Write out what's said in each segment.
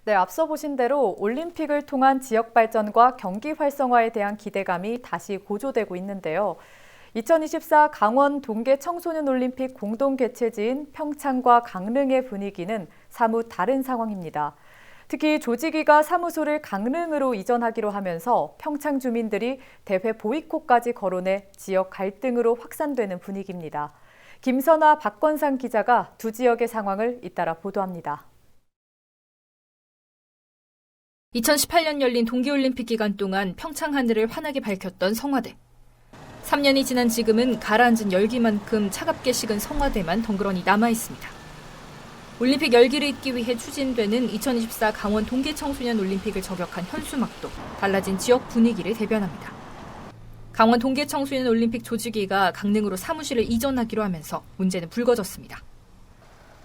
네, 앞서 보신 대로 올림픽을 통한 지역 발전과 경기 활성화에 대한 기대감이 다시 고조되고 있는데요. 2024 강원 동계 청소년 올림픽 공동 개최지인 평창과 강릉의 분위기는 사뭇 다른 상황입니다. 특히 조직위가 사무소를 강릉으로 이전하기로 하면서 평창 주민들이 대회 보이콧까지 거론해 지역 갈등으로 확산되는 분위기입니다. 김선아, 박건상 기자가 두 지역의 상황을 잇따라 보도합니다. 2018년 열린 동계올림픽 기간 동안 평창 하늘을 환하게 밝혔던 성화대. 3년이 지난 지금은 가라앉은 열기만큼 차갑게 식은 성화대만 덩그러니 남아있습니다. 올림픽 열기를 잇기 위해 추진되는 2024 강원 동계청소년 올림픽을 저격한 현수막도 달라진 지역 분위기를 대변합니다. 강원 동계청소년 올림픽 조직위가 강릉으로 사무실을 이전하기로 하면서 문제는 불거졌습니다.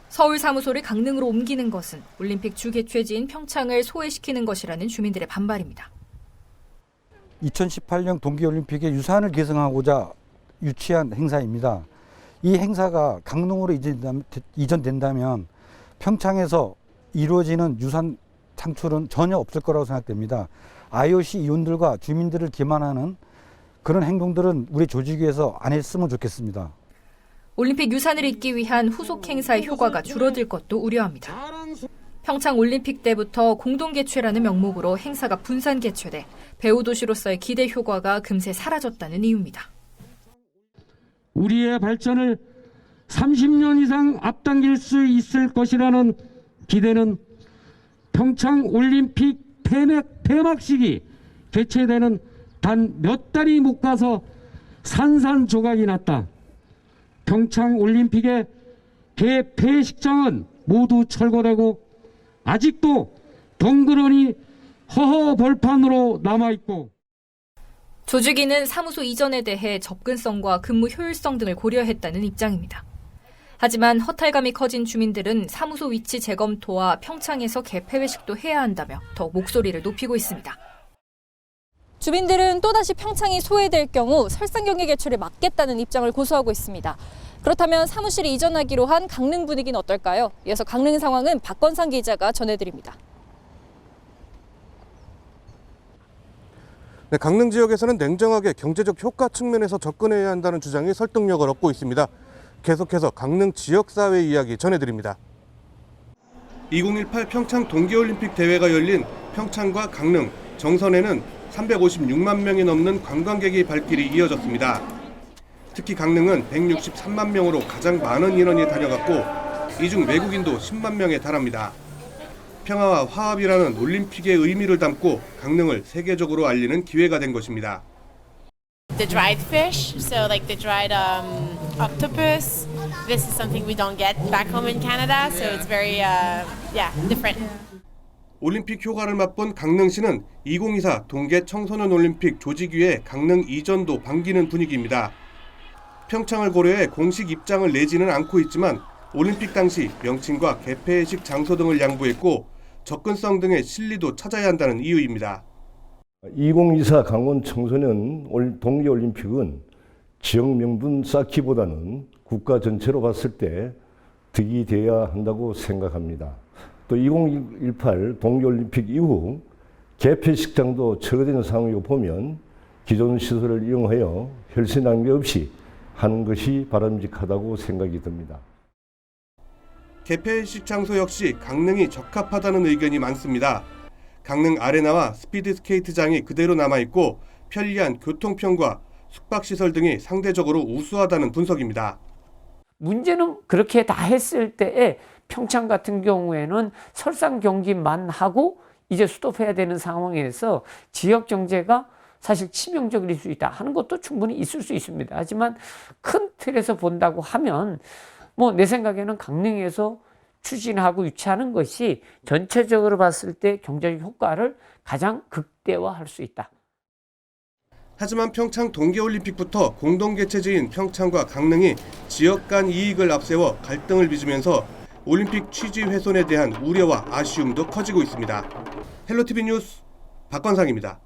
서울 사무소를 강릉으로 옮기는 것은 올림픽 주 개최지인 평창을 소외시키는 것이라는 주민들의 반발입니다. 2018년 동계올림픽의 유산을 계승하고자 유치한 행사입니다. 이 행사가 강릉으로 이전된다면 평창에서 이루어지는 유산 창출은 전혀 없을 거라고 생각됩니다. IOC 위원들과 주민들을 기만하는 그런 행동들은 우리 조직위에서 안 했으면 좋겠습니다. 올림픽 유산을 잇기 위한 후속 행사의 효과가 줄어들 것도 우려합니다. 평창 올림픽 때부터 공동 개최라는 명목으로 행사가 분산 개최돼 배후 도시로서의 기대 효과가 금세 사라졌다는 이유입니다. 우리의 발전을 30년 이상 앞당길 수 있을 것이라는 기대는 평창 올림픽 폐막식이 개최되는 단 몇 달이 못 가서 산산조각이 났다. 평창 올림픽의 개폐식장은 모두 철거되고 아직도 덩그러니 허허벌판으로 남아있고. 조직위는 사무소 이전에 대해 접근성과 근무 효율성 등을 고려했다는 입장입니다. 하지만 허탈감이 커진 주민들은 사무소 위치 재검토와 평창에서 개폐회식도 해야 한다며 더욱 목소리를 높이고 있습니다. 주민들은 또다시 평창이 소외될 경우 설상 경기 개최를 막겠다는 입장을 고수하고 있습니다. 그렇다면 사무실을 이전하기로 한 강릉 분위기는 어떨까요? 이어서 강릉 상황은 박건상 기자가 전해드립니다. 네, 강릉 지역에서는 냉정하게 경제적 효과 측면에서 접근해야 한다는 주장이 설득력을 얻고 있습니다. 계속해서 강릉 지역사회 이야기 전해드립니다. 2018 평창 동계올림픽 대회가 열린 평창과 강릉, 정선에는 356만 명이 넘는 관광객의 발길이 이어졌습니다. 특히 강릉은 163만 명으로 가장 많은 인원이 다녀갔고 이 중 외국인도 10만 명에 달합니다. 평화와 화합이라는 올림픽의 의미를 담고 강릉을 세계적으로 알리는 기회가 된 것입니다. The dried fish, so like the dried octopus. This is something we don't get back home in Canada, so it's very different. 올림픽 효과를 맛본 강릉시는 2024 동계 청소년 올림픽 조직위의 강릉 이전도 반기는 분위기입니다. 평창을 고려해 공식 입장을 내지는 않고 있지만 올림픽 당시 명칭과 개폐식 장소 등을 양보했고 접근성 등의 실리도 찾아야 한다는 이유입니다. 2024 강원 청소년 동계올림픽은 지역 명분 쌓기보다는 국가 전체로 봤을 때 득이 되어야 한다고 생각합니다. 또 2018 동계올림픽 이후 개폐식장도 철거된 상황이고 보면 기존 시설을 이용하여 혈세 낭비 없이 하는 것이 바람직하다고 생각이 듭니다. 개폐식 장소 역시 강릉이 적합하다는 의견이 많습니다. 강릉 아레나와 스피드 스케이트장이 그대로 남아있고 편리한 교통편과 숙박시설 등이 상대적으로 우수하다는 분석입니다. 문제는 그렇게 다 했을 때에 평창 같은 경우에는 설상 경기만 하고 이제 스톱해야 되는 상황에서 지역 경제가 사실 치명적일 수 있다 하는 것도 충분히 있을 수 있습니다. 하지만 큰 틀에서 본다고 하면 내 생각에는 강릉에서 추진하고 유치하는 것이 전체적으로 봤을 때 경제적 효과를 가장 극대화할 수 있다. 하지만 평창 동계올림픽부터 공동 개최지인 평창과 강릉이 지역 간 이익을 앞세워 갈등을 빚으면서 올림픽 취지 훼손에 대한 우려와 아쉬움도 커지고 있습니다. 헬로티비 뉴스 박건상입니다.